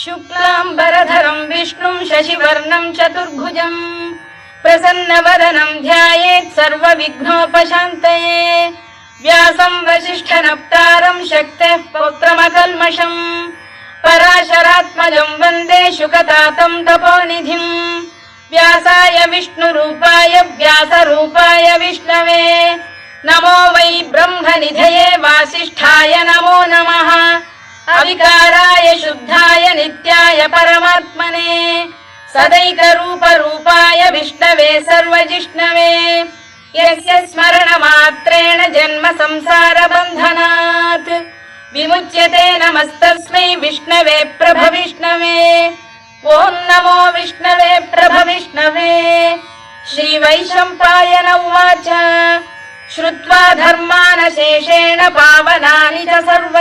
शुक्लाम्बरधरं विष्णुं शशिवर्णं चतुर्भुजं प्रसन्नवदनं ध्यायेत् सर्वविघ्नोपशान्तये व्यासं वसिष्ठनप्तारं शक्तेः पौत्रमकल्मषम् पराशरात्मजं वन्दे शुकतातं तपोनिधिम् व्यासाय विष्णुरूपाय व्यासरूपाय विष्णवे नमो वै ब्रह्मनिधये वासिष्ठाय नमो नमः अविकाराय शुद्धाय नित्याय परमात्मने सदैकरूपरूपाय विष्णवे सर्वजिष्णवे यस्य स्मरणमात्रेण जन्म संसारबन्धनात् विमुच्यते नमस्तस्मै विष्णवे प्रभविष्णवे ॐ नमो विष्णवे प्रभविष्णवे। श्रीवैशम्पायन उवाच श्रुत्वा धर्मानशेषेण पावनानि च सर्व